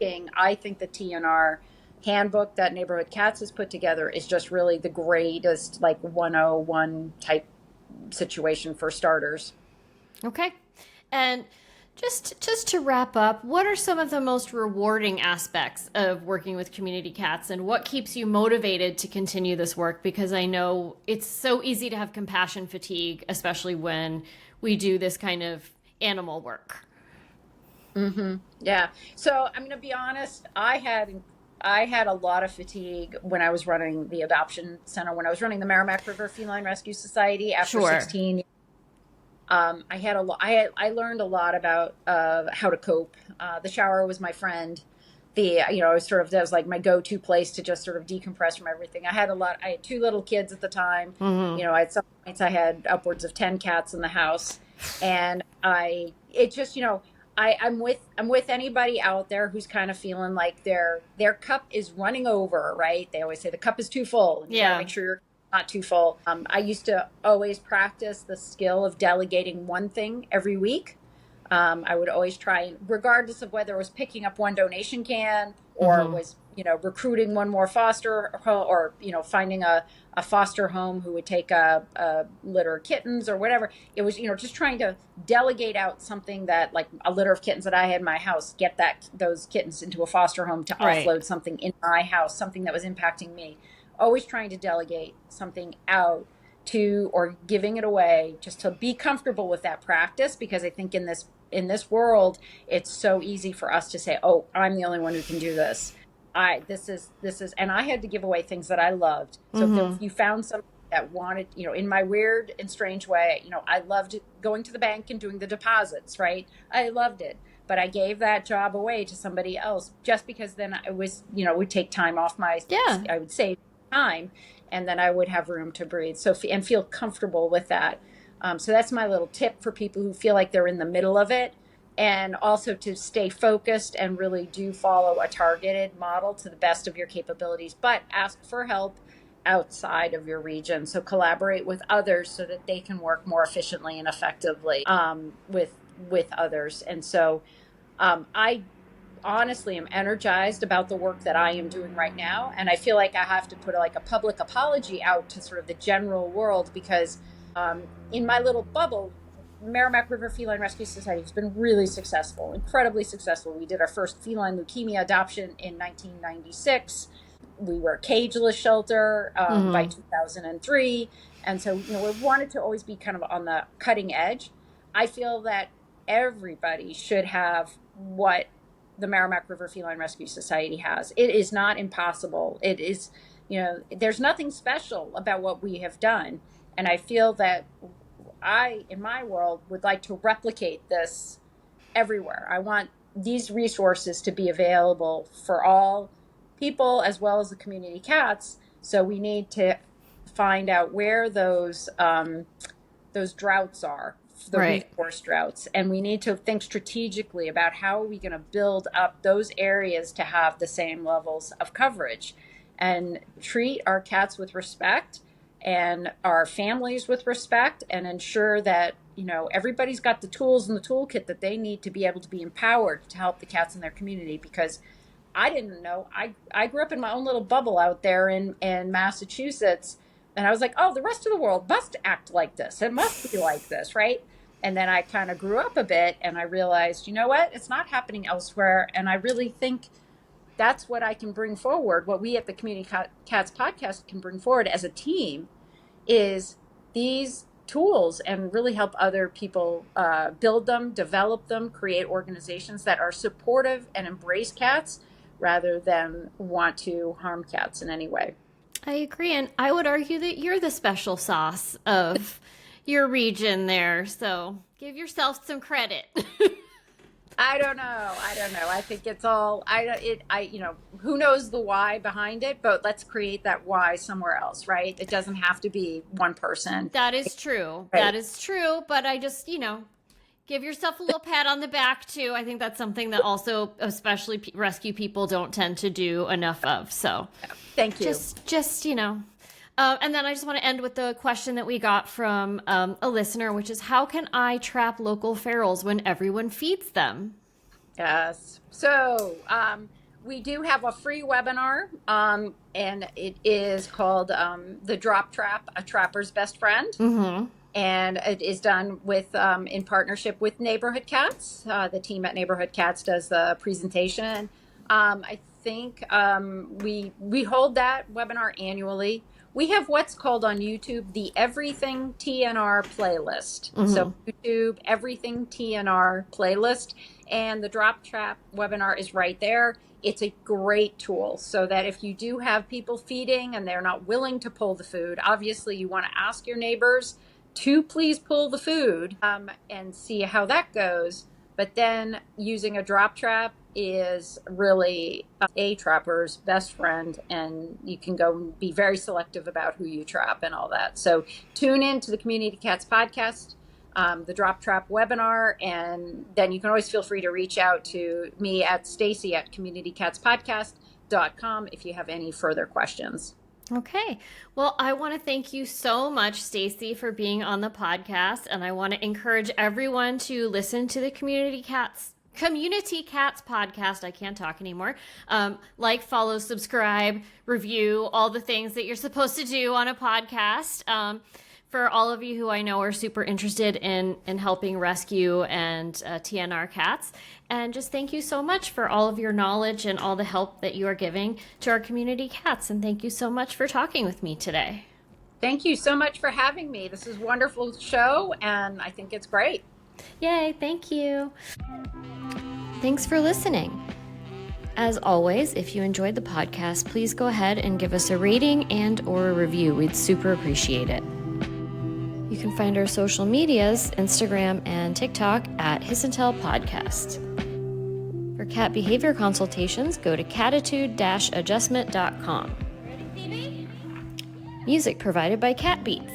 reading, I think the TNR handbook that Neighborhood Cats has put together is just really the greatest 101 type situation for starters. Okay. And just to wrap up, what are some of the most rewarding aspects of working with community cats, and what keeps you motivated to continue this work? Because I know it's so easy to have compassion fatigue, especially when we do this kind of animal work. Yeah. So I'm going to be honest. I had a lot of fatigue when I was running the adoption center, when I was running the Merrimack River Feline Rescue Society after 16 years. I learned a lot about how to cope. The shower was my friend. That was like my go-to place to just sort of decompress from everything. I had 2 little kids at the time. At some points I had upwards of 10 cats in the house, and I'm with anybody out there who's kind of feeling like their cup is running over, right? They always say the cup is too full. You gotta make sure you're not too full. I used to always practice the skill of delegating one thing every week. I would always try, regardless of whether it was picking up one donation can or was, recruiting one more foster or, finding a foster home who would take a litter of kittens or whatever. It was, just trying to delegate out something that, like a litter of kittens that I had in my house, get those kittens into a foster home to offload something in my house, something that was impacting me. Always trying to delegate something out to, or giving it away, just to be comfortable with that practice, because I think in this world it's so easy for us to say, oh, I'm the only one who can do this. This is and I had to give away things that I loved. So if you found something that wanted, in my weird and strange way, I loved going to the bank and doing the deposits, right? I loved it. But I gave that job away to somebody else just because then it was, it would take time off I would save time, and then I would have room to breathe. So, and feel comfortable with that. So that's my little tip for people who feel like they're in the middle of it, and also to stay focused and really do follow a targeted model to the best of your capabilities, but ask for help outside of your region. So collaborate with others so that they can work more efficiently and effectively with others. And so I honestly am energized about the work that I am doing right now. And I feel like I have to put a public apology out to sort of the general world, because in my little bubble, Merrimack River Feline Rescue Society has been really successful, incredibly successful. We did our first feline leukemia adoption in 1996. We were a cageless shelter by 2003. And so, we wanted to always be kind of on the cutting edge. I feel that everybody should have what the Merrimack River Feline Rescue Society has. It is not impossible. It is, there's nothing special about what we have done. And I feel that I, in my world, would like to replicate this everywhere. I want these resources to be available for all people as well as the community cats. So we need to find out where those droughts are, the resource droughts, and we need to think strategically about how are we going to build up those areas to have the same levels of coverage, and treat our cats with respect and our families with respect, and ensure that everybody's got the tools in the toolkit that they need to be able to be empowered to help the cats in their community. Because I didn't know, I grew up in my own little bubble out there in Massachusetts, and I was like, oh, the rest of the world must act like this. It must be like this, right? And then I kind of grew up a bit, and I realized, you know what? It's not happening elsewhere. And I really think that's what I can bring forward. What we at the Community Cats podcast can bring forward as a team is these tools, and really help other people build them, develop them, create organizations that are supportive and embrace cats rather than want to harm cats in any way. I agree, and I would argue that you're the special sauce of your region there, so give yourself some credit. I don't know. I think it's all, who knows the why behind it, but let's create that why somewhere else, right? It doesn't have to be one person. That is true. Right. That is true, but I just, give yourself a little pat on the back too. I think that's something that also, especially rescue people, don't tend to do enough of. So, thank you. Just and then I just want to end with the question that we got from a listener, which is, how can I trap local ferals when everyone feeds them? Yes. So we do have a free webinar, and it is called The Drop Trap, A Trapper's Best Friend. Mm-hmm. And it is done with in partnership with Neighborhood Cats. The team at Neighborhood Cats does the presentation. I think we hold that webinar annually. We have what's called on YouTube the Everything TNR playlist. Mm-hmm. So YouTube Everything TNR playlist, and the Drop Trap webinar is right there. It's a great tool so that if you do have people feeding and they're not willing to pull the food, obviously you want to ask your neighbors to please pull the food and see how that goes. But then using a drop trap is really a trapper's best friend, and you can go and be very selective about who you trap and all that. So tune in to the Community Cats podcast, the Drop Trap webinar, and then you can always feel free to reach out to me at Stacy at communitycatspodcast.com if you have any further questions. Okay. Well, I want to thank you so much, Stacy, for being on the podcast. And I want to encourage everyone to listen to the Community Cats podcast. I can't talk anymore. Like, follow, subscribe, review, all the things that you're supposed to do on a podcast. For all of you who I know are super interested in helping rescue and TNR cats. And just thank you so much for all of your knowledge and all the help that you are giving to our community cats. And thank you so much for talking with me today. Thank you so much for having me. This is a wonderful show, and I think it's great. Yay, thank you. Thanks for listening. As always, if you enjoyed the podcast, please go ahead and give us a rating and or a review. We'd super appreciate it. You can find our social medias, Instagram and TikTok at Hiss and Tell Podcast. For cat behavior consultations, go to catitude-adjustment.com. Music provided by Cat Beats.